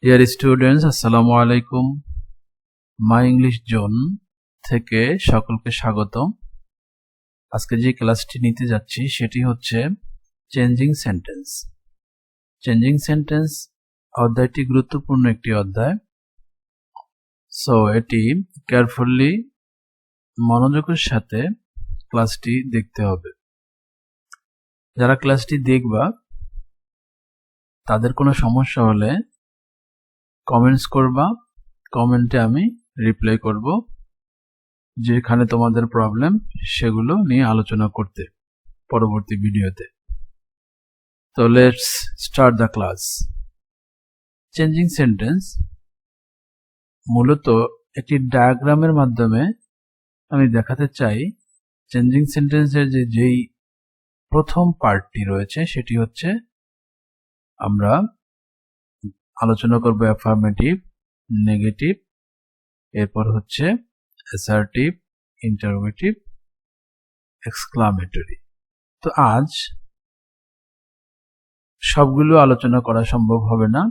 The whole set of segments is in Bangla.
ডিয়ার স্টুডেন্টস, আসসালামু আলাইকুম। মাই ইংলিশ জোন থেকে সকলকে স্বাগত। আজকে যে ক্লাসটি নিতে যাচ্ছি সেটি হচ্ছে চেঞ্জিং সেন্টেন্স। চেঞ্জিং সেন্টেন্স অধ্যায়টি গুরুত্বপূর্ণ একটি অধ্যায়। সো এটি কেয়ারফুলি মনোযোগের সাথে ক্লাসটি দেখতে হবে। যারা ক্লাসটি দেখবা তাদের কোনো সমস্যা হলে কমেন্টস করবা, কমেন্টে আমি রিপ্লাই করব, যেখানে তোমাদের প্রবলেম সেগুলো নিয়ে আলোচনা করতে পরবর্তী ভিডিওতে। তো let's start the class. Changing sentence মূলত একটি ডায়াগ্রামের মাধ্যমে আমি দেখাতে চাই চেঞ্জিং সেন্টেন্সের যেই প্রথম পার্টটি রয়েছে সেটি হচ্ছে আমরা আলোচনা করব অ্যাফার্মেটিভ, নেগেটিভ, এরপর হচ্ছে অ্যাসার্টিভ, ইন্টারোগেটিভ, এক্সক্লামেটরি। তো আজ সবগুলো আলোচনা করা সম্ভব হবে না,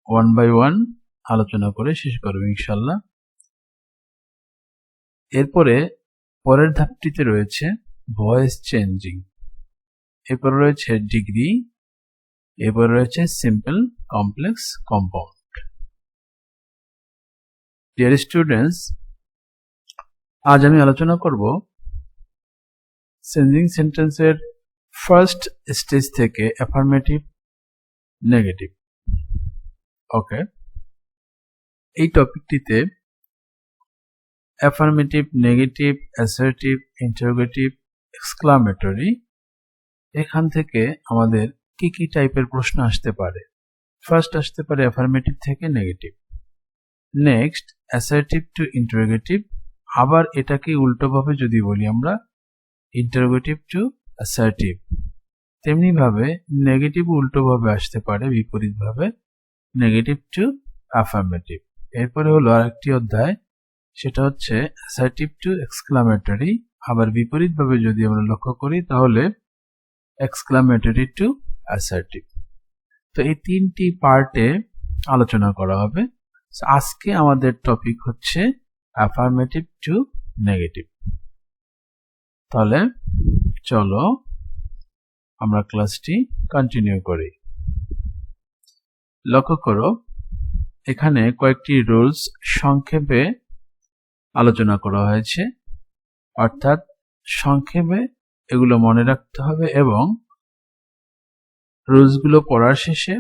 ওয়ান বাই ওয়ান আলোচনা করে শেষ করব ইনশাল্লাহ। এরপরে পরের ধাপটিতে রয়েছে ভয়েস চেঞ্জিং, এরপর রয়েছে ডিগ্রি, এরপর রয়েছে simple, complex, compound. Dear students, আজ আমি আলোচনা করব চেঞ্জিং সেন্টেন্সের ফার্স্ট স্টেজ থেকে অ্যাফার্মেটিভ, নেগেটিভ। ওকে, এই টপিকটিতে affirmative, negative, assertive, interrogative, exclamatory, এখান থেকে আমাদের কি কি টাইপের প্রশ্ন আসতে পারে। ফার্স্ট আসতে পারে অ্যাফার্মেটিভ থেকে negative, next assertive two interrogative, আবার এটাকে উল্টোভাবে যদি বলি আমরা ইন্টারোগেটিভ টু অ্যাসার্টিভ, তেমনি ভাবে নেগেটিভ উল্টোভাবে আসতে পারে বিপরীতভাবে নেগেটিভ টু অ্যাফার্মেটিভ। এরপরে হলো আরেকটি অধ্যায়, সেটা হচ্ছে অ্যাসার্টিভ টু এক্সক্লামেটরি, আবার বিপরীতভাবে যদি আমরা লক্ষ্য করি তাহলে এক্সক্লামেটরি টু অ্যাসার্টিভ। তো এই তিনটি পার্টে আলোচনা করা হবে। আজকে আমাদের টপিক হচ্ছে অ্যাফার্মেটিভ টু নেগেটিভ। তাহলে চলো আমরা ক্লাসটি কন্টিনিউ করি। লক্ষ্য করো, এখানে কয়েকটি রুলস সংক্ষেপে আলোচনা করা হয়েছে, অর্থাৎ সংক্ষেপে এগুলো মনে রাখতে হবে এবং রুলসগুলো পড়ার শেষে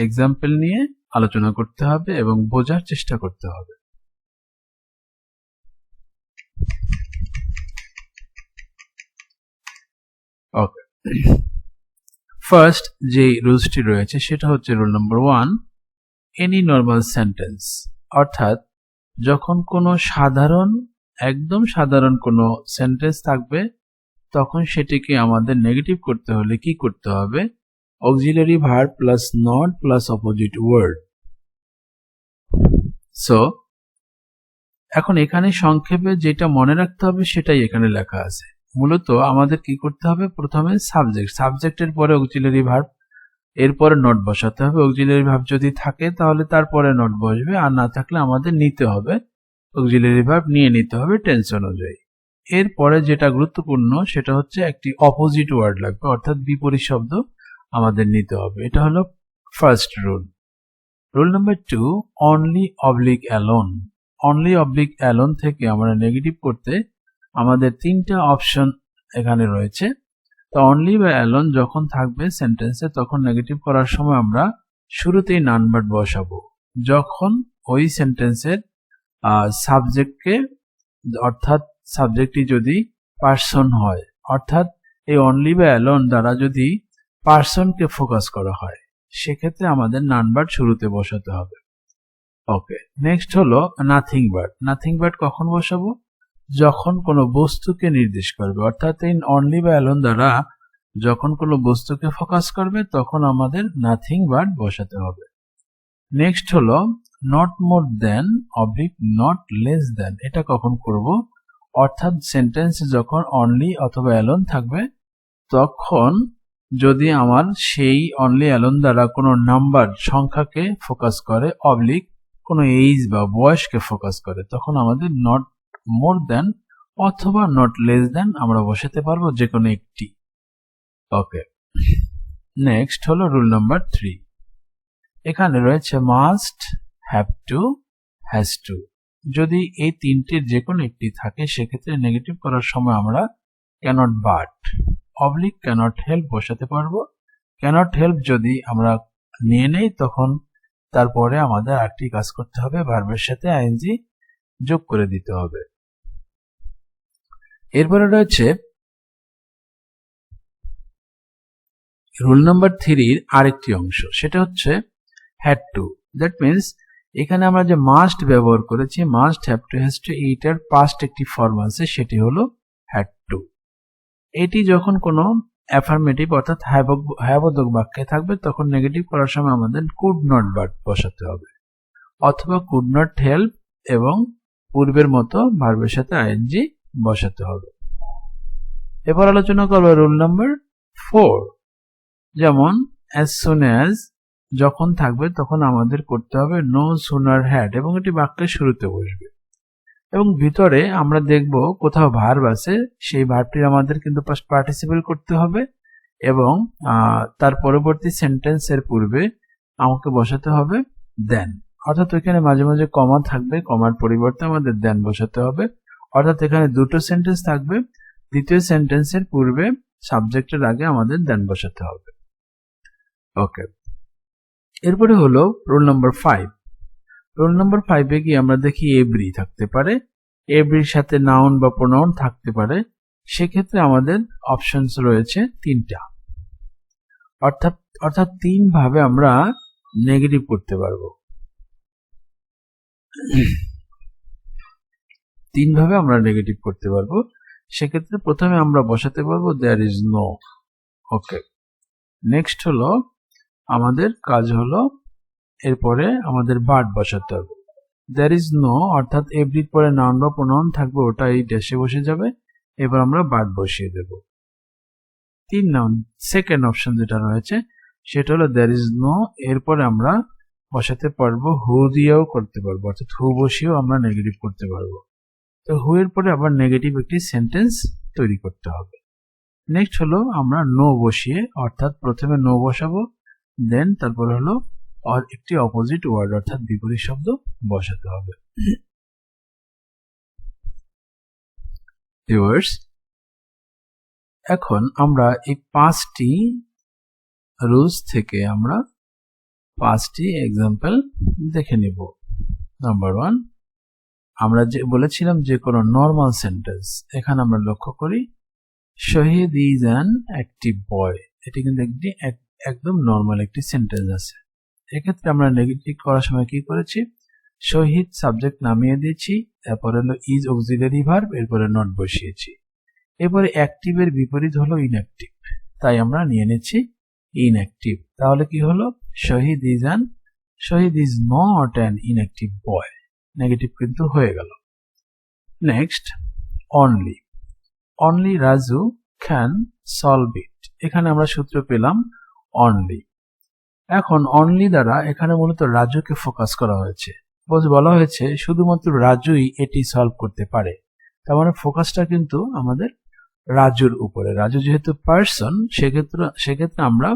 এক্সাম্পল নিয়ে আলোচনা করতে হবে এবং বোঝার চেষ্টা করতে হবে। ওকে, ফার্স্ট যে রুলসটি রয়েছে সেটা হচ্ছে rule number 1, any normal sentence, অর্থাৎ যখন কোনো একদম সাধারণ কোনো সেন্টেন্স থাকবে তখন সেটিকে আমাদের নেগেটিভ করতে হলে কি করতে হবে? Auxiliary verb plus not plus opposite word. So এখন এখানে সংক্ষেপে যেটা মনে রাখতে হবে সেটাই এখানে লেখা আছে। মূলত আমাদের কি করতে হবে? প্রথমে সাবজেক্টের পরে অক্সিলারি ভার্ব, এরপরে নট বসাতে হবে। অক্সিলারি ভার্ব যদি থাকে তাহলে তারপরে নট বসবে, আর না থাকলে আমাদের নিতে হবে অক্সিলারি ভার্ব, নিয়ে নিতে হবে টেন্স অনুযায়ী। এরপরে যেটা গুরুত্বপূর্ণ সেটা হচ্ছে একটি অপোজিট ওয়ার্ড লাগবে, অর্থাৎ বিপরীত শব্দ আমাদের নিতে হবে। এটা হলো first rule. Rule number 2, only oblique alone. Only oblique alone থেকে আমরা নেগেটিভ করতে আমাদের তিনটা অপশন এখানে রয়েছে। তো অনলি বা অ্যালোন যখন থাকবে সেন্টেন্সে তখন নেগেটিভ করার সময় আমরা শুরুতেই নাউন ভার্ব বসাবো। যখন ওই সেন্টেন্সের সাবজেক্টকে, অর্থাৎ সাবজেক্টটি যদি পার্সন হয়, অর্থাৎ এই অনলি বা অ্যালোন দ্বারা যদি পার্সনকে ফোকাস করা হয় সেক্ষেত্রে আমাদের নাউন ভার্ব শুরুতে বসাতে হবে। ওকে, নেক্সট হলো নাথিং ভার্ব। নাথিং ভার্ব কখন বসাবো? যখন কোনো বস্তুকে নির্দেশ করবে, অর্থাৎ এই অনলি বা অ্যালোন দ্বারা যখন কোনো বস্তুকে ফোকাস করবে তখন আমাদের নাথিং ভার্ব বসাতে হবে। নেক্সট হলো not more than oblique not less than. এটা কখন করব? অর্থাৎ সেন্টেন্স যখন অনলি অথবা অ্যালোন থাকবে তখন যদি আমার সেই অনলি অ্যালোন দ্বারা কোনো নাম্বার সংখ্যাকে ফোকাস করে অবলিক কোনো এইজ বা বয়সকে ফোকাস করে, তখন আমাদের নট মোর দ্যান অথবা নট লেস দ্যান আমরা বসাতে পারবো যে কোনো একটি। ওকে, নেক্সট হলো রুল নাম্বার 3। এখানে রয়েছে must, have to, has to. যদি এই তিনটির যে কোনো একটি থাকে সেক্ষেত্রে নেগেটিভ করার সময় আমরা cannot but oblique cannot help বসাতে পারবো। ক্যানট হেল্প যদি আমরা নিয়ে নেই তখন তারপরে আমাদের আরেকটি কাজ করতে হবে, ভার্বের সাথে আইএনজি যোগ করে দিতে হবে। এরপরে রয়েছে রুল নাম্বার 3-র আরেকটি অংশ, সেটা হচ্ছে হ্যাড টু। দ্যাট মিনস এখানে আমরা যে মাস্ট ব্যবহার করেছি, must, have to, has to, এইটার পাস্ট একটি ফর্ম আছে, সেটি হলো হ্যাড টু। এটি যখন কোনো অ্যাফার্মেটিভ অর্থাৎ হ্যাবোধক বাক্যে থাকবে তখন নেগেটিভ করার সময় আমাদের কুড নট বাট বসাতে হবে, অথবা কুড নট হেল্প এবং পূর্বের মতো ভার্বের সাথে আইএনজি বসাতে হবে। এবার আলোচনা করবো রুল নাম্বার 4। যেমন as soon as যখন থাকবে তখন আমাদের করতে হবে no sooner had এবং এটি বাক্যের শুরুতে বসবে। এবং ভিতরে আমরা দেখব কোথাও ভার্ব আছে, সেই ভার্বটির আমাদের কিন্তু পাস্ট পার্টিসিপল করতে হবে এবং তার পরবর্তী সেন্টেন্সের পূর্বে আমাকে বসাতে হবে দেন। অর্থাৎ এখানে মাঝে মাঝে কমা থাকবে, কমার পরিবর্তে আমাদের দেন বসাতে হবে। অর্থাৎ এখানে দুটো সেন্টেন্স থাকবে, দ্বিতীয় সেন্টেন্সের পূর্বে সাবজেক্টের আগে আমাদের দেন বসাতে হবে। ওকে, এরপরে হলো রুল নাম্বার 5। রুল নাম্বার 5-এ কি আমরা দেখি এভরি থাকতে পারে, এভরির সাথে নাউন বা প্রোনাউন থাকতে পারে। সেক্ষেত্রে আমাদের অপশনস রয়েছে 3টা, অর্থাৎ 3 ভাবে আমরা নেগেটিভ করতে পারবো। 3 ভাবে আমরা নেগেটিভ করতে পারবো। সেক্ষেত্রে প্রথমে আমরা বসাতে পারবো there is no. Okay, next হলো আমাদের কাজ হলো এরপরে আমাদের বাট বসাতে হবে। দেয়ার ইজ নো অর্থাৎ এভরির পরে নাউন বা প্রোনাউন থাকবে, ওটা এই ড্যাশে বসে যাবে। এবার আমরা বাট বসিয়ে দেব। 3 নাউন সেকেন্ড অপশন যেটা রয়েছে সেটা হলো দেয়ার ইজ নো, এরপরে আমরা বসাতে পারবো হু দিয়েও করতে পারবো, অর্থাৎ হু বসিয়েও আমরা নেগেটিভ করতে পারবো। তো হু এর পরে আবার নেগেটিভ একটি সেন্টেন্স তৈরি করতে হবে। নেক্সট হলো আমরা নো বসিয়ে, অর্থাৎ প্রথমে নো বসাবো, দেন তারপরে হলো একটি অপোজিট ওয়ার্ড অর্থাৎ বিপরীত শব্দ বসাতে হবে। ভিউয়ার্স, এখন আমরা এই 5টি রুলস থেকে আমরা 5টি এক্সাম্পল দেখে নিব। নাম্বার 1, আমরা যে বলেছিলাম যে কোনো নর্মাল সেন্টেন্স, এখানে আমরা লক্ষ্য করি শহীদ ইজ অ্যান অ্যাক্টিভ বয়, এটি কিন্তু একদম নর্মাল একটি সেন্টেন্স আছে। এক্ষেত্রে আমরা নেগেটিভ করার সময় কি করেছি, শহীদ সাবজেক্ট নামিয়ে দিয়েছি, তারপরে হলো ইজ অক্সিলারি ভার্ব, এরপরে নট বসিয়েছি। এরপরে অ্যাক্টিভের বিপরীত হলো ইনঅ্যাক্টিভ, তাই আমরা নিয়ে নিচ্ছি ইনঅ্যাক্টিভ। তাহলে কি হলো, Shahid is not an inactive boy, negative কিন্তু হয়ে গেল। Next only Raju can solve it, এখানে আমরা সূত্র পেলাম অনলি। এখন অনলি দ্বারা এখানে মূলত রাজুকে ফোকাস করা হয়েছে, বলা হয়েছে শুধুমাত্র রাজুই এটি সলভ করতে পারে। তার মানে ফোকাসটা কিন্তু আমাদের রাজুর উপরে। রাজু যেহেতু পার্সন, সেক্ষেত্রে আমরা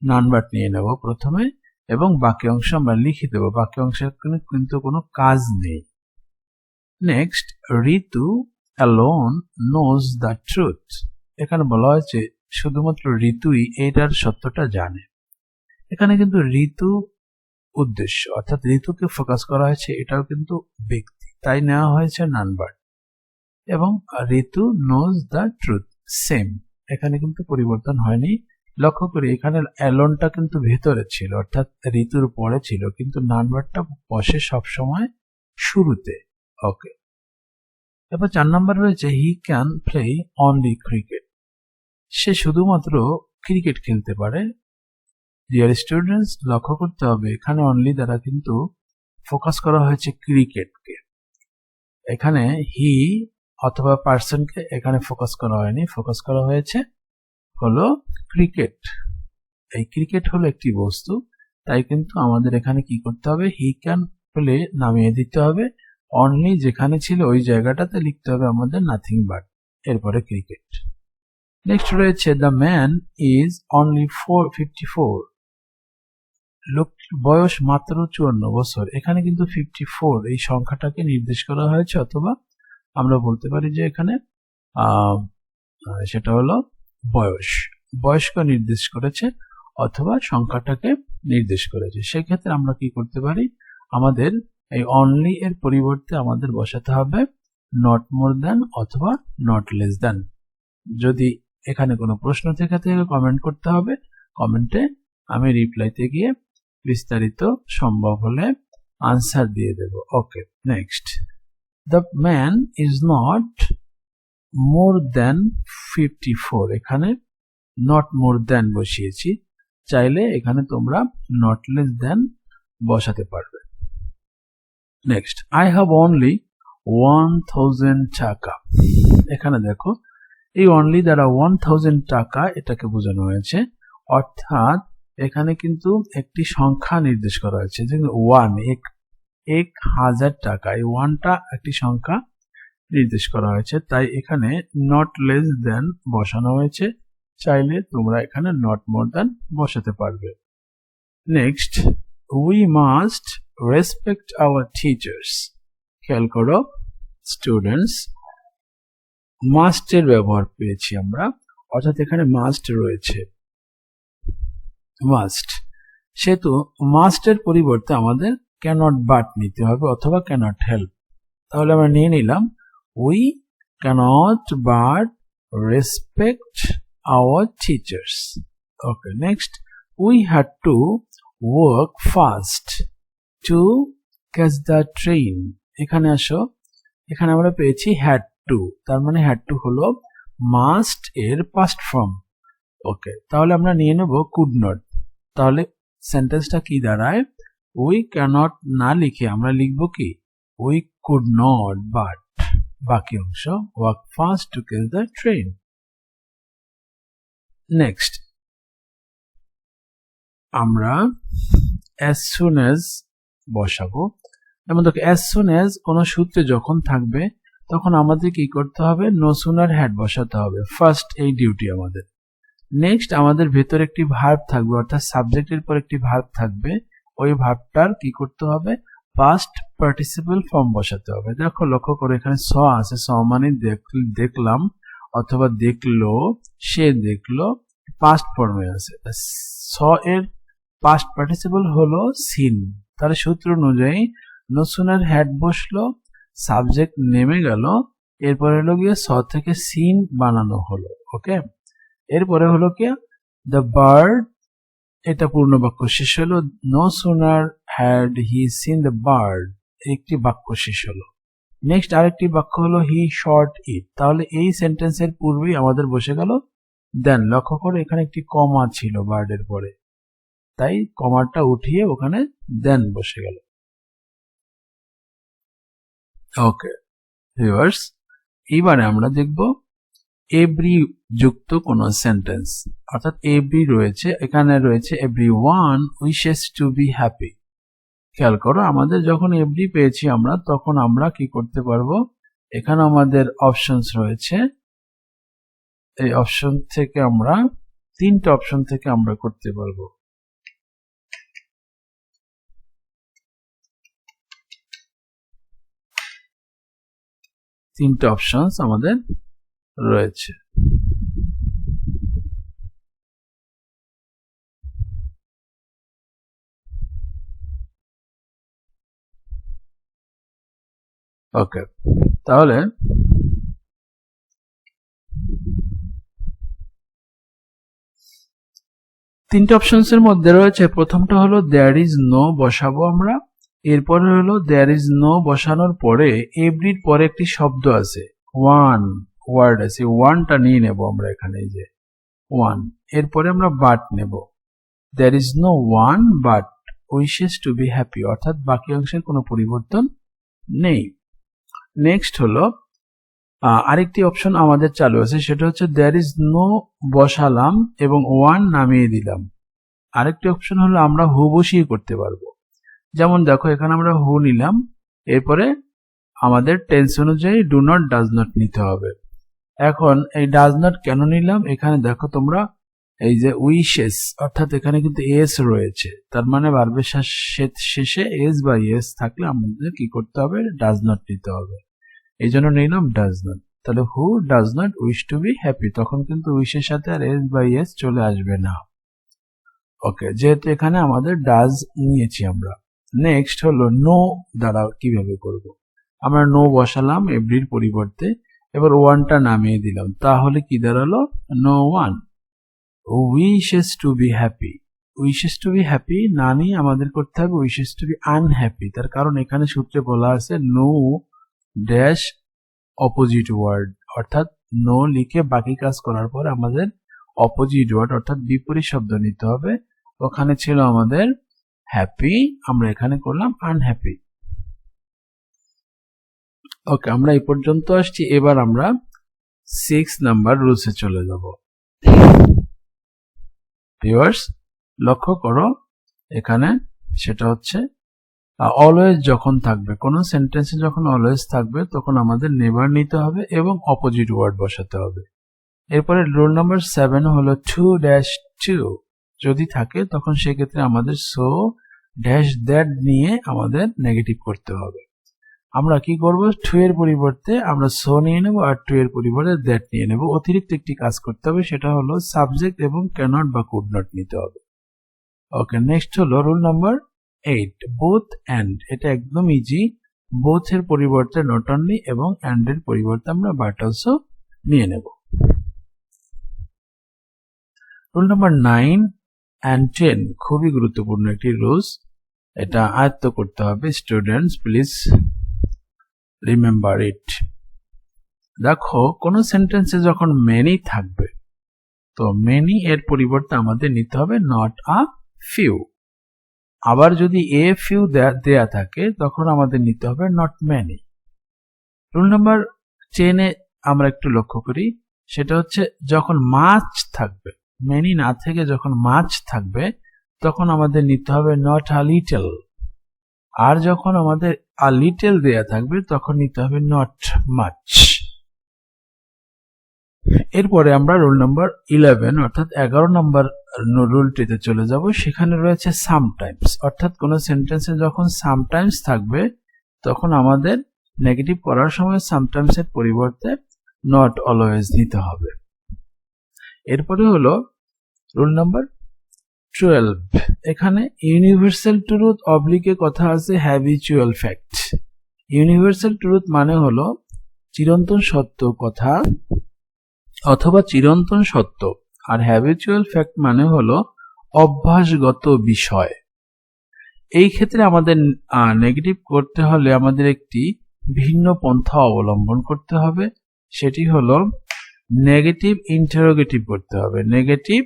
নাউন ভার্ব নিয়ে নেব প্রথমে এবং বাকি অংশ আমরা লিখে দেব, বাকি অংশের কিন্তু কোনো কাজ নেই। Next, Ritu alone knows the truth, এখানে বলা হয়েছে শুধুমাত্র ঋতুই এটার সত্যটা জানে। এখানে কিন্তু ঋতু উদ্দেশ্য, অর্থাৎ ঋতুকে ফোকাস করা হয়েছে, এটাও কিন্তু ব্যক্তি, তাই নেওয়া হয়েছে নাউন ভার্ব। এবং ঋতু নোজ দ্য ট্রুথ সেম, এখানে কিন্তু পরিবর্তন হয়নি। লক্ষ্য করি এখানে অ্যালোনটা কিন্তু ভেতরে ছিল, অর্থাৎ ঋতুর পরে ছিল, কিন্তু নাউন ভার্বটা বসে সবসময় শুরুতে। ওকে, এবার 4 নাম্বার রয়েছে he can play only cricket, সে শুধুমাত্র ক্রিকেট খেলতে পারে। ডিয়ার স্টুডেন্টস, লক্ষ্য করতে হবে এখানে অনলি দ্বারা কিন্তু ফোকাস করা হয়েছে ক্রিকেটকে, এখানে হি অথবা পার্সনকে এখানে ফোকাস করা হয়নি, ফোকাস করা হয়েছে হলো ক্রিকেট। এই ক্রিকেট হলো একটি বস্তু, তাই কিন্তু আমাদের এখানে কি করতে হবে, হি ক্যান প্লে নামিয়ে দিতে হবে, অনলি যেখানে ছিল ওই জায়গাটাতে লিখতে হবে আমাদের নাথিং বাট, এরপরে ক্রিকেট। নেক্সট রয়েছে দ্য ম্যান ইজ অনলি 54, লোকটির বয়স মাত্র 54 বছর। এখানে কিন্তু 54 এই সংখ্যাটাকে নির্দেশ করা হয়েছে, অথবা আমরা বলতে পারি যে এখানে সেটা হলো বয়স্ক নির্দেশ করেছে, অথবা সংখ্যাটাকে নির্দেশ করেছে। সেক্ষেত্রে আমরা কি করতে পারি, আমাদের এই অনলি এর পরিবর্তে আমাদের বসাতে হবে নট মোর দ্যান অথবা নট লেস দ্যান। যদি এখানে কোনো প্রশ্ন থেকে কমেন্ট করতে হবে, কমেন্টে আমি রিপ্লাইতে গিয়ে বিস্তারিত সম্ভব হলে আনসার দিয়ে দেব। Okay, next, the man is not more than 54, এখানে নট মোর দ্যান বসিয়েছি, চাইলে এখানে তোমরা নট লেস দ্যান বসাতে পারবে। নেক্সট, আই হ্যাভ অনলি 1000 টাকা। এখানে দেখো এই অনলি দ্বারা 1000 টাকা এটাকে বোঝানো হয়েছে, অর্থাৎ এখানে কিন্তু একটি সংখ্যা নির্দেশ করা হয়েছে, যে 1000 টাকা, এই 1টা একটি সংখ্যা নির্দেশ করা হয়েছে, তাই এখানে নট লেস দ্যান বসানো হয়েছে, চাইলে তোমরা এখানে নট মোর দ্যান বসাতে পারবে। Next, we must respect our teachers. খেয়াল করো স্টুডেন্টস, মাস্টের ব্যবহার পেয়েছি আমরা, অর্থাৎ এখানে মাস্ট রয়েছে, মাস্ট, সেহেতু মাস্টের পরিবর্তে আমাদের ক্যানট বাট নিতে হবে, অথবা ক্যানট হেল্প। তাহলে আমরা নিয়ে নিলাম we cannot but respect our teachers. Okay, next, we had to work fast to catch the train. এখানে আসো, এখানে আমরা পেয়েছি হ্যাড টু, তার মানে হ্যাড টু হলো মাস্ট এর পাস্ট ফর্ম। ওকে, তাহলে আমরা নিয়ে নেব কুড নট। তাহলে সেন্টেন্সটা কি দাঁড়ায়, উই ক্যানট না লিখে আমরা লিখব কি, উই কুড নট বাট, বাকি অংশ work fast to catch the train. Next, আমরা as soon as বসাবো। যেমন দেখো, as soon as কোন সূত্রে যখন থাকবে তখন আমাদের কি করতে হবে, no sooner had বসাতে হবে, ফার্স্ট এই ডিউটি আমাদের। নেক্সট, আমাদের ভেতর একটি ভার্ব থাকবে, অর্থাৎ সাবজেক্টের পর একটি ভার্ব থাকবে, ওই ভার্বটার কি করতে হবে, পাস্ট পার্টিসিপল ফর্ম বসাতে হবে। দেখো লক্ষ্য করে এখানে স আছে, স মানে দেখলাম অথবা দেখলো, সে দেখলো, পাস্ট ফর্মে আছে। স এর পাস্ট পার্টিসিপল হলো সিন, তাহলে সূত্র অনুযায়ী নো সুনার হ্যাড বসলো, সাবজেক্ট নেমে গেল, এরপরে হলো গিয়ে স থেকে সিন বানানো হলো। ওকে, এরপরে হলো কি দ্য বার্ড, এটা পূর্ণ বাক্য শেষ হলো, no sooner had he seen the bird, একটি বাক্য শেষ হলো। নেক্সট আরেকটি বাক্য হলো হি শট ইট, তাহলে এই সেন্টেন্সের পূর্বেই আমাদের বসে গেল দেন। লক্ষ্য করে এখানে একটি কমা ছিল বার্ডের পরে, তাই কমাটা উঠিয়ে ওখানে দেন বসে গেল। ওকে ভিউয়ার্স, এইবারে আমরা দেখব এভরি যুক্ত কোন সেন্টেন্স, অর্থাৎ এভরি রয়েছে, এখানে রয়েছে everyone wishes to be happy. খেয়াল করো, আমাদের যখন এভরি পেয়েছি আমরা, তখন আমরা কি করতে পারবো, এখানে আমাদের অপশনস রয়েছে, এই অপশন থেকে আমরা 3টে অপশন থেকে আমরা করতে পারবো। তিনটে অপশনস আমাদের রয়েছে। ওকে, তাহলে তিনটে অপশনস এর মধ্যে রয়েছে, প্রথমটা হলো দেয়ার ইজ নো বসাবো আমরা, এরপরে হলো দেয়ার ইজ নো বসানোর পরে এভরির পরে একটি শব্দ আছে, ওয়ান ওয়ার্ড আছে, ওয়ানটা নিয়ে নেব আমরা এখানে, এই যে ওয়ান, এরপরে আমরা বাট নেব, there is no one but wishes to be happy, অর্থাৎ বাকি অংশের কোনো পরিবর্তন নেই। নেক্সট হলো আরেকটি অপশন আমাদের চালু আছে, সেটা হচ্ছে দেয়ার ইজ নো বসালাম এবং ওয়ান নামিয়ে দিলাম। আরেকটি অপশন হলো আমরা হু বসিয়ে করতে পারবো। যেমন দেখো এখানে আমরা হু নিলাম, এরপরে আমাদের টেন্স অনুযায়ী ডু নট ডাজ নট নিতে হবে। এখন এই ডাজ নট কেন নিলাম, এখানে দেখো তোমরা এই যে উইশেস, অর্থাৎ এখানে কিন্তু এস রয়েছে, তার মানে ভার্বের শেষে এস বা ইয়েস থাকলে আমাদের কি করতে হবে, ডাজ নট নিতে হবে। এই জন্য নিলাম ডাজ নট। তাহলে who does not wish to be happy, তখন কিন্তু উইশের সাথে আর এস বা ইয়েস চলে আসবে না। ওকে, যেহেতু এখানে আমাদের ডাজ নিয়েছি আমরা। নেক্সট হলো নো দ্বারা কিভাবে করব। আমরা নো বসালাম এভরির পরিবর্তে, এবার ওয়ানটা নামিয়ে দিলাম, তাহলে কি দাঁড়ালো, no one wishes to be happy. Wishes to be happy না নিয়ে আমাদের করতে হবে উইশেস টু বি আনহ্যাপি। তার কারণ এখানে সূত্রে বলা আছে নো ড্যাশ অপোজিট ওয়ার্ড, অর্থাৎ নো লিখে বাকি কাজ করার পর আমাদের অপোজিট ওয়ার্ড অর্থাৎ বিপরীত শব্দ নিতে হবে। ওখানে ছিল আমাদের হ্যাপি, আমরা এখানে করলাম আনহ্যাপি। ওকে, আমরা এই পর্যন্ত আসছি। এবার আমরা 6 নাম্বার রুলসে চলে যাব। ভিউয়ার্স লক্ষ্য করো এখানে, সেটা হচ্ছে অলওয়েজ যখন থাকবে, কোন সেন্টেন্সে যখন অলওয়েজ থাকবে তখন আমাদের নেভার নিতে হবে এবং অপোজিট ওয়ার্ড বসাতে হবে। এরপরে রুল নাম্বার 7 হলো টু ড্যাশ টু যদি থাকে তখন সেক্ষেত্রে আমাদের সো ড্যাশ দ্যাট নিয়ে আমাদের নেগেটিভ করতে হবে। আমরা কি করব, টু এর পরিবর্তে আমরা সো নিয়ে নেব আর টু এর পরিবর্তে দ্যাট নিয়ে নেব। অতিরিক্ত একটি কাজ করতে হবে, সেটা হলো সাবজেক্ট এবং ক্যানট বা কুড নট নিতে হবে। ওকে, নেক্সট হলো রুল নাম্বার 8 বোথ অ্যান্ড। এটা একদম ইজি, বোথ এর পরিবর্তে নট অনলি এবং অ্যান্ড এর পরিবর্তে আমরা বাট অলসো নিয়ে নেব। রুল নাম্বার 9 অ্যান্ড 10 খুবই গুরুত্বপূর্ণ একটি রুলস, এটা আয়ত্ত করতে হবে। Students please remember it. দেখো কোন সেন্টেন্সে যখন মেনি থাকবে তো মেনি এর পরিবর্তে আমাদের নিতে হবে নট আ ফিউ। আবার যদি এ ফিউ দেয়া থাকে তখন আমাদের নিতে হবে নট মেনি। রুল নাম্বার 10 এ আমরা একটু লক্ষ্য করি, সেটা হচ্ছে যখন মাছ থাকবে, মেনি না থেকে যখন মাছ থাকবে তখন আমাদের নিতে হবে নট আ লিটল। আর যখন আমাদের আ লিটল দেয়া থাকবে তখন নিতে হবে নট মাচ। এরপরে আমরা রুল নাম্বার 11 অর্থাৎ 11 নম্বর রুলটিতে চলে যাব। সেখানে রয়েছে সামটাইমস, অর্থাৎ কোন সেন্টেন্সে যখন সামটাইমস থাকবে তখন আমাদের নেগেটিভ করার সময় সামটাইমস এর পরিবর্তে নট অলওয়েজ নিতে হবে। এরপরে হলো রুল নাম্বার 12। এখানে ইউনিভার্সাল ট্রুথ অবলিকে কথা আছে হ্যাবিচুয়াল ফ্যাক্ট। ইউনিভার্সাল ট্রুথ মানে হলো চিরন্তন সত্য কথা অথবা চিরন্তন সত্য, আর হ্যাবিচুয়াল ফ্যাক্ট মানে হলো অভ্যাসগত বিষয়। এই ক্ষেত্রে আমাদের নেগেটিভ করতে হলে আমাদের একটি ভিন্ন পন্থা অবলম্বন করতে হবে, সেটি হলো নেগেটিভ ইন্টারোগেটিভ করতে হবে। নেগেটিভ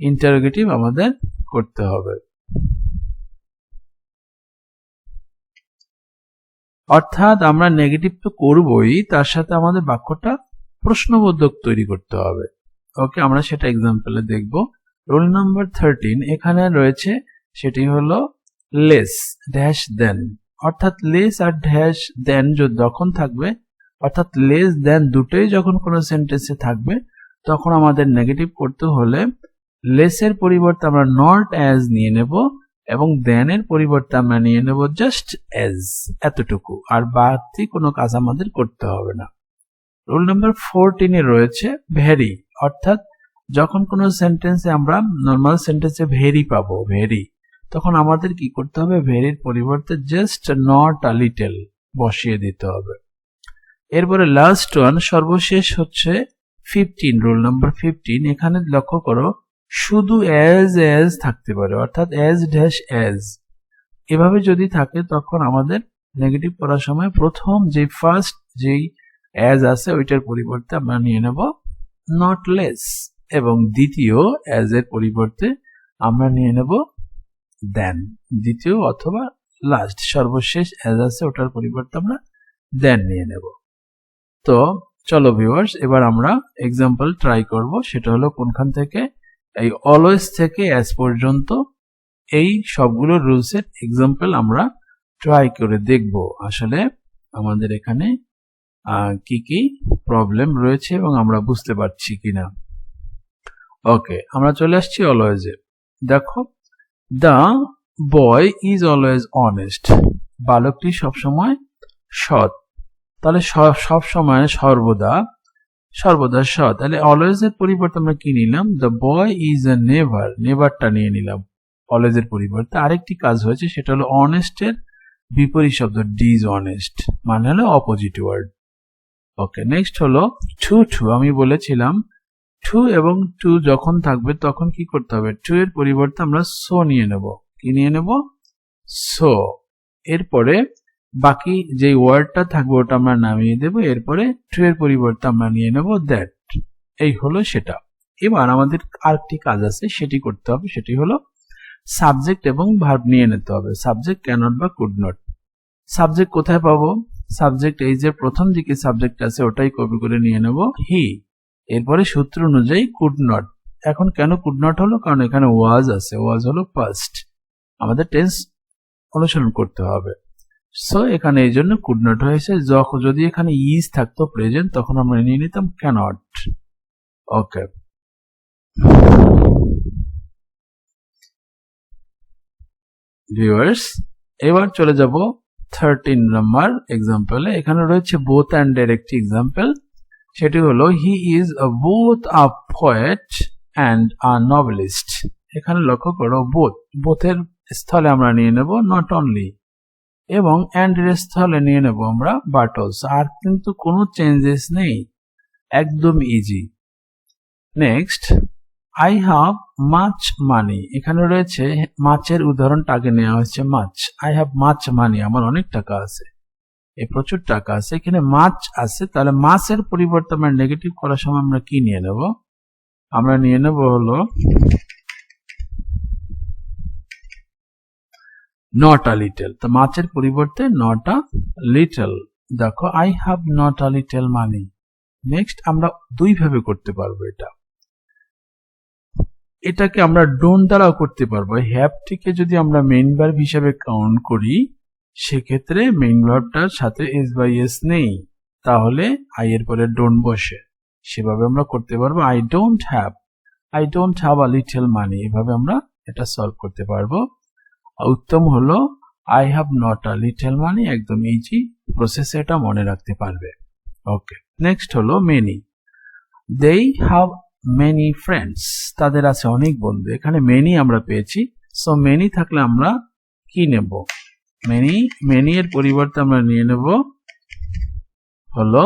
ইন্টারোগেটিভ আমাদের করতে হবে, অর্থাৎ আমরা নেগেটিভ তো করবই, তার সাথে আমাদের বাক্যটা প্রশ্নবোধক তৈরি করতে হবে। ওকে, আমরা সেটা এক্সাম্পলে দেখব। রুল নাম্বার 13 এখানে রয়েছে, সেটি হলো লেস ড্যাশ দেন, অর্থাৎ লেস আর ড্যাশ দেন যখন থাকবে, অর্থাৎ লেস দেন দুটোই যখন কোনো সেন্টেন্সে থাকবে তখন আমাদের নেগেটিভ করতে হলে লেসের পরিবর্তে আমরা নট অ্যাজ নিয়ে নেব এবং দেন এর পরিবর্তে আমরা নিয়ে নেব জাস্ট অ্যাজ, এতটুকু, আর বাড়তি কোনো কাজ আমাদের করতে হবে না। রুল নাম্বার 14 এ রয়েছে ভেরি, অর্থাৎ যখন কোনো সেন্টেন্সে আমরা নর্মাল সেন্টেন্সে ভেরি পাবো, ভেরি, তখন আমাদের কি করতে হবে, ভেরির পরিবর্তে জাস্ট নট আ লিটল বসিয়ে দিতে হবে। এরপরে লাস্ট ওয়ান, সর্বশেষ হচ্ছে 15, রুল নাম্বার 15। এখানে লক্ষ্য করো শুধু অ্যাজ থাকতে পারে, অর্থাৎ অ্যাজ ড্যাশ অ্যাজ এভাবে যদি থাকে তখন আমাদের নেগেটিভ করার সময় প্রথম যে ফার্স্ট যেই অ্যাজ আছে ওইটার পরিবর্তে আমরা নিয়ে নেব নট লেস, এবং দ্বিতীয় অ্যাজ এর পরিবর্তে আমরা নিয়ে নেব দেন। দ্বিতীয় অথবা লাস্ট সর্বশেষ অ্যাজ আছে ওটার পরিবর্তে আমরা দেন নিয়ে নেব। তো চলো ভিউয়ার্স, এবার আমরা এক্সাম্পল ট্রাই করব। সেটা হলো কোনখান থেকে, এই অলওয়েজ থেকে অ্যাজ পর্যন্ত এই সবগুলো রুলসের এক্সাম্পল আমরা ট্রাই করে দেখব আসলে আমাদের এখানে কি কি প্রবলেম রয়েছে এবং আমরা বুঝতে পারছি কিনা। ওকে, আমরা চলে আসছি অলওয়েজে। দেখো, the boy is always honest. বালকটি সবসময় সৎ। তাহলে সবসময় সর্বদা সৎ। তাহলে অলওয়েজ এর পরিবর্তে আমরা কি নিলাম? The boy is a never. নেভারটা নিয়ে নিলাম অলওয়েজ এর পরিবর্তে। আরেকটি কাজ হয়েছে, সেটা হলো অনেস্ট এর বিপরীত শব্দ ডিসঅনেস্ট, মানে হলো অপোজিট ওয়ার্ড। ওকে, নেক্সট হলো টু। আমি বলেছিলাম টু এবং টু যখন থাকবে তখন কি করতে হবে? টু এর পরিবর্তে আমরা সো নিয়ে নেব। কি নিয়ে নেব? সো। এরপরে বাকি যে ওয়ার্ডটা থাকবে ওটা আমরা নামিয়ে দেব। এরপরে টু এর পরিবর্তে আমরা নিয়ে নেব দ্যাট। এই হলো সেটা। এবার আমাদের আরেকটি কাজ আছে, সেটি করতে হবে। সেটি হলো সাবজেক্ট এবং ভার্ব নিয়ে নিতে হবে। সাবজেক্ট ক্যানট বা কুড নট। সাবজেক্ট কোথায় পাবো? সাবজেক্ট এই যে প্রথম দিকে সাবজেক্ট আছে ওটাই কপি করে নিয়ে নেব, হি। এরপরে সূত্র অনুযায়ী কুড নট। এখন কেন কুড নট হলো? কারণ এখানে ওয়াজ আছে। ওয়াজ হলো পাস্ট, আমাদের টেন্স অনুসরণ করতে হবে। সো এখানে এই জন্য কুড নট হয়েছে। যদি এখানে ইজ থাকতো প্রেজেন্ট, তখন আমরা নিয়ে নিতাম ক্যানট। ওকে, ভিউয়ার্স, এবার চলে যাব 13 নম্বর এক্সাম্পলে। এখানে রয়েছে বোথ অ্যান্ড এর একটি এক্সাম্পল। সেটি হলো he is both a poet and a novelist. এখানে লক্ষ্য করো, বোথের স্থলে আমরা নিয়ে নেব নট অনলি, এবং অ্যান্ড এর স্থলে নিয়ে নেব আমরা বাট অলসো। আর কিন্তু কোনো চেঞ্জেস নেই, একদম easy. Next, I have much money. এখানে রয়েছে মাছের উদাহরণটা আগে নেওয়া হয়েছে, মাছ। আই হ্যাভ মাচ মানি, আমার অনেক টাকা আছে, এই প্রচুর টাকা আছে। এখানে মাছ আছে, তাহলে মাছের পরিবর্তে আমরা নেগেটিভ করার সময় আমরা কি নিয়ে নেব? আমরা নিয়ে নেব হলো নট আ লিটল। তো মাছের পরিবর্তে নট আ লিটল। দেখো, I have not a little money. Next, আমরা দুই ভাবে করতে পারবো এটাকে আমরা ডোন্ট দ্বারাও করতে পারবো। হ্যাভটিকে যদি আমরা মেইন ভার্ব হিসেবে কাউন্ট করি, সেক্ষেত্রে মেইন ভার্বটার সাথে এস বাই এস নেই, তাহলে আই এর পরে ডোন্ট বসে। সেভাবে আমরা করতে পারবো I don't have a little money. এভাবে আমরা এটা সলভ করতে পারবো। উত্তম হলো I have not a little money. একদম ইজি প্রসেস, এটা মনে রাখতে পারবে। ওকে, নেক্সট হলো many. They have many friends. তাদের আছে অনেক বন্ধু। এখানে মেনি আমরা পেয়েছি, সো মেনি থাকলে আমরা কি নেব? মেনি এর পরিবর্তে আমরা নিয়ে নেব হলো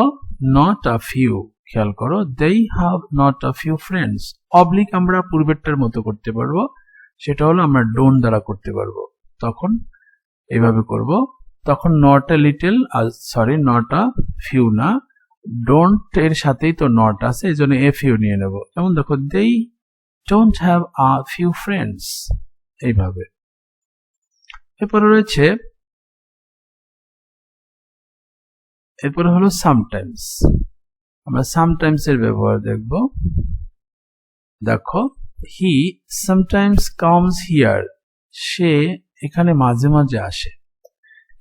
নট আ ফিউ। খেয়াল করো, they have not a few friends. Oblique আমরা পূর্বেরটার মতো করতে পারবো, সেটা হলো আমরা ডোন্ট দ্বারা করতে পারবো। তখন এইভাবে করব, তখন not a little, not a few না, ডোন্ট এর সাথেই তো নট আছে, এই জন্য এ ফিউ নিয়ে নেব। যেমন দেখো, they don't have a few friends, এইভাবে। এরপরে হলো সামটাইমস। আমরা সামটাইমস এর ব্যবহার দেখব। দেখো, হি সামটাইমস কামস হিয়ার। সে এখানে মাঝে মাঝে আসে।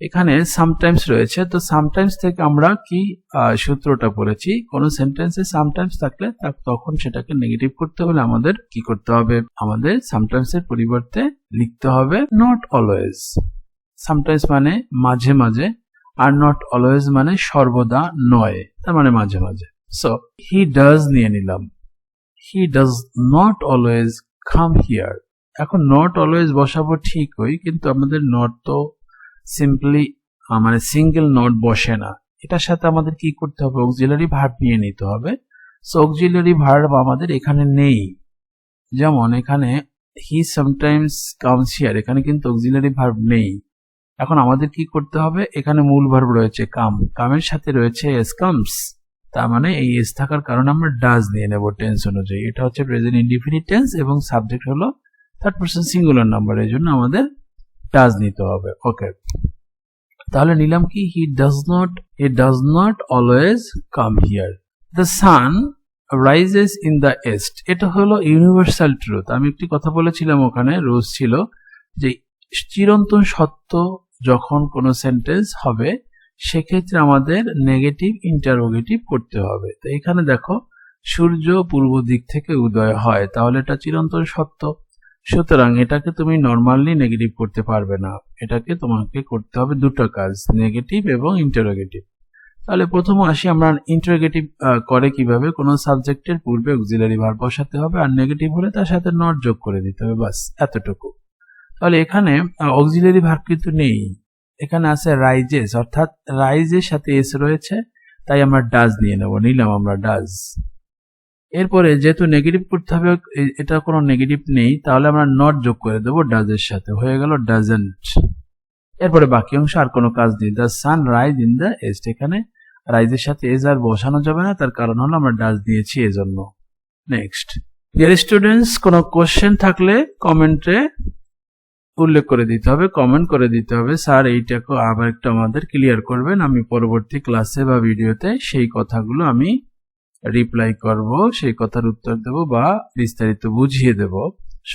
এখানে সামটাইমস রয়েছে, তো সামটাইমস থেকে আমরা কি সূত্রটা পড়েছি, কোন সেন্টেন্সে সামটাইমস থাকলে তখন সেটাকে নেগেটিভ করতে হলে আমাদের কি করতে হবে? আমাদের সামটাইমস এর পরিবর্তে লিখতে হবে নট অলওয়েজ। সামটাইমস মানে মাঝে মাঝে, আর নট অলওয়েজ মানে সর্বদা নয়, তার মানে মাঝে মাঝে। সো হি ডাজ নিয়ে নিলাম, he does not always come here. এখন নট অলওয়েজ বসাবো ঠিকই, কিন্তু আমাদের নট তো সিম্পলি মানে সিঙ্গেল নট বসে না, এটার সাথে আমাদের কি করতে হবে? অক্সিলারি ভার্ব নিয়ে নিতে হবে। সো অক্সিলারি ভার্ব আমাদের এখানে নেই। যেমন এখানে হি সামটাইমস কামস হিয়ার, এখানে কিন্তু অক্সিলারি ভার্ব নেই। এখন আমাদের কি করতে হবে? এখানে মূল ভার্ব রয়েছে কাম, কামের সাথে রয়েছে এস, কামস। তার মানে এই এস থাকার কারণে আমরা ডাজ নিয়ে নেব টেন্স অনুযায়ী। এটা হচ্ছে প্রেজেন্ট ইনডিফিনিট টেন্স এবং সাবজেক্ট হলো থার্ড পারসন সিঙ্গুলার নাম্বার, এই জন্য আমাদের ডাজ নিতে হবে। ওকে, তাহলে নিলাম কি? He does not always come here. The sun rises in the east, এটা হলো ইউনিভার্সাল ট্রুথ। আমি একটি কথা বলেছিলাম, ওখানে রোজ ছিল যে চিরন্তন সত্য যখন কোনো সেন্টেন্স হবে সেক্ষেত্রে আমাদের নেগেটিভ ইন্টারোগেটিভ করতে হবে। তো এখানে দেখো সূর্য পূর্ব দিক থেকে উদয় হয়, তাহলে এটা চিরন্তন সত্য। সুতরাং এটাকে তুমি নর্মালি নেগেটিভ করতে পারবে না, এটাকে তোমাকে করতে হবে দুটো কাজ, নেগেটিভ এবং ইন্টারোগেটিভ। তাহলে প্রথম আসি আমরা ইন্টারোগেটিভ করে কিভাবে, কোনো সাবজেক্টের পূর্বে অক্সিলারি ভার্ব বসাতে হবে আর নেগেটিভ হলে তার সাথে নট যোগ করে দিতে হবে, বাস এতটুকু। তাহলে এখানে অক্সিলারি ভার্ব কিন্তু নেই, এখানে আছে রাইজেস, অর্থাৎ রাইজের সাথে এস রয়েছে, তাই আমরা ডাজ নিয়ে নেব, নিলাম আমরা ডাজ। এরপরে যেহেতু নেগেটিভ করতে হবে, এটা কোনো নেগেটিভ নেই, তাহলে আমরা নট যোগ করে দেবো ডাজের সাথে, হয়ে গেল ডাজেন্ট। এরপরে বাকি অংশ আর কোনো কাজ নেই, the sun rise in the east, এখানে রাইজের সাথে এজ আর বসানো যাবে না, তার কারণ হলো আমরা ডাজ দিয়েছি এজন্য। নেক্সট, ডিয়ার স্টুডেন্টস, কোনো কোশ্চেন থাকলে কমেন্টে উল্লেখ করে দিতে হবে, কমেন্ট করে দিতে হবে, স্যার এইটাকে আবার একটু আমাদের ক্লিয়ার করবেন, আমি পরবর্তী ক্লাসে বা ভিডিওতে সেই কথাগুলো আমি রিপ্লাই করব, সেই কথার উত্তর দেব বা বিস্তারিত বুঝিয়ে দেব।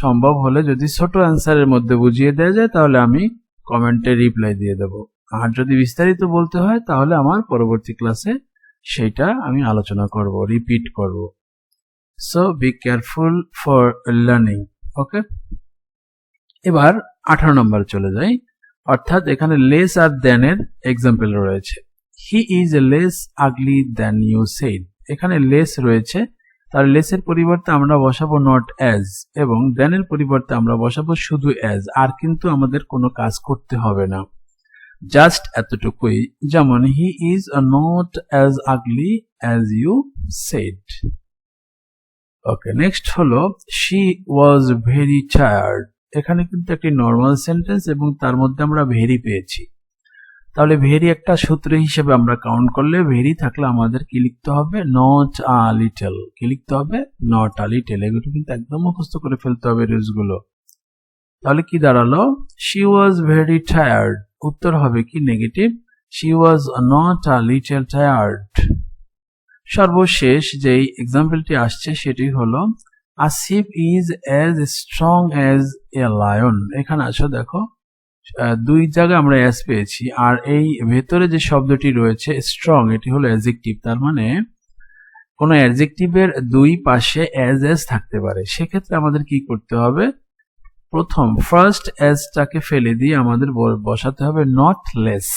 সম্ভব হলে যদি ছোট অ্যান্সারের মধ্যে বুঝিয়ে দেওয়া যায় তাহলে আমি কমেন্টে রিপ্লাই দিয়ে দেব, আর যদি বিস্তারিত বলতে হয় তাহলে আমার পরবর্তী ক্লাসে সেইটা আমি আলোচনা করব, রিপিট করব। So be careful for learning. Okay, এবার 18 নম্বর চলে যাই, অর্থাৎ এখানে লেস আর দেন এর এক্সাম্পল রয়েছে। He is less ugly than you said, এখানে লেস রয়েছে, তার লেসের পরিবর্তে আমরা বসাবো নট অ্যাজ, এবং দেন এর পরিবর্তে আমরা বসাবো শুধু অ্যাজ, আর কিন্তু আমাদের কোনো কাজ করতে হবে না, জাস্ট এতটুকুই। যেমন he is not as ugly as you said. Okay, next হলো শি ওয়াজ ভেরি টায়ার্ড, এখানে কিন্তু একটি নর্মাল সেন্টেন্স এবং তার মধ্যে আমরা ভেরি পেয়েছি, তাহলে ভেরি একটা সূত্র হিসেবে আমরা কাউন্ট করলে ভেরি থাকলে আমাদের কি লিখতে হবে, নট আ লিটল, কি লিখতে হবে, নট আ লিটল। এগুলো কিন্তু একদম মুখস্থ করে ফেলতে হবে রুলসগুলো। তাহলে কি দাঁড়ালো, শি ওয়াজ ভেরি টায়ার্ড, উত্তর হবে কি negative, she was not a little tired. সর্বশেষ যেই এক্সাম্পলটি আসছে সেটি হলো Asif is as strong as a lion, এখানে আসো দেখো দুই জায়গায় আমরা অ্যাজ পেয়েছি, আর এই ভেতরে যে শব্দটি রয়েছে স্ট্রং, এটি হলো অ্যাডজেক্টিভ, তার মানে কোনো অ্যাডজেক্টিভের দুই পাশে অ্যাজ থাকতে পারে, সেক্ষেত্রে আমাদের কি করতে হবে, প্রথম ফার্স্ট অ্যাজটাকে ফেলে দিয়ে আমাদের বসাতে হবে নট লেস,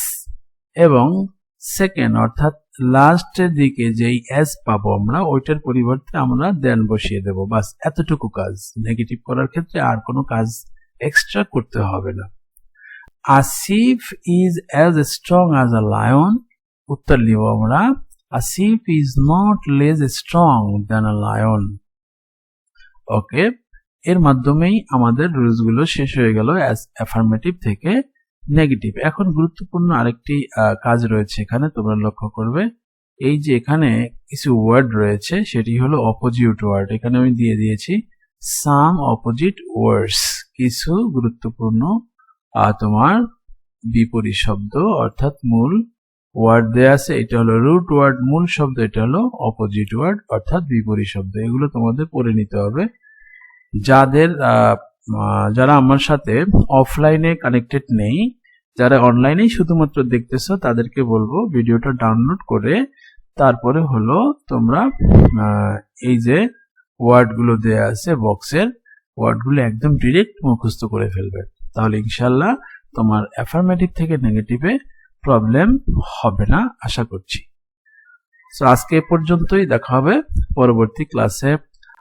এবং সেকেন্ড অর্থাৎ লাস্টের দিকে যেই অ্যাজ পাবো আমরা ওইটার পরিবর্তে আমরা দেন বসিয়ে দেব, বাস এতটুকু কাজ। নেগেটিভ করার ক্ষেত্রে আর কোনো কাজ এক্সট্রা করতে হবে না। Asif is as strong as a lion, উত্তর নিব আমরা Asif is not less strong than a lion. Okay, এর মাধ্যমেই আমাদের রুলসগুলো শেষ হয়ে গেল অ্যাফার্মেটিভ থেকে নেগেটিভ। এখন গুরুত্বপূর্ণ আরেকটি কাজ রয়েছে এখানে, তোমরা লক্ষ্য করবে এই যে এখানে কিছু ওয়ার্ড রয়েছে, সেটি হলো অপোজিট ওয়ার্ড, এখানে আমি দিয়ে দিয়েছি সাম অপোজিট ওয়ার্ডস, কিছু গুরুত্বপূর্ণ তোমার বিপরীত শব্দ অর্থাৎ মূল ওয়ার্ড দেয়া আছে, এটা হলো রুট ওয়ার্ড, মূল শব্দ এটা হলো অপোজিট ওয়ার্ড অর্থাৎ বিপরীত শব্দ, এগুলো তোমাদের পড়ে নিতে হবে। যারা আমার সাথে অফলাইনে কানেক্টেড নেই, যারা অনলাইনেই শুধুমাত্র দেখতেছো তাদেরকে বলবো ভিডিওটা ডাউনলোড করে তারপরে হলো তোমরা এই যে ওয়ার্ডগুলো দেয়া আছে বক্সের, ওয়ার্ডগুলো একদম ডিরেক্ট মুখস্থ করে ফেলবে, তাহলে ইনশাল্লাহ তোমার অ্যাফার্মেটিভ থেকে নেগেটিভে প্রবলেম হবে না আশা করছি। সো আজকে এ পর্যন্তই, দেখা হবে পরবর্তী ক্লাসে।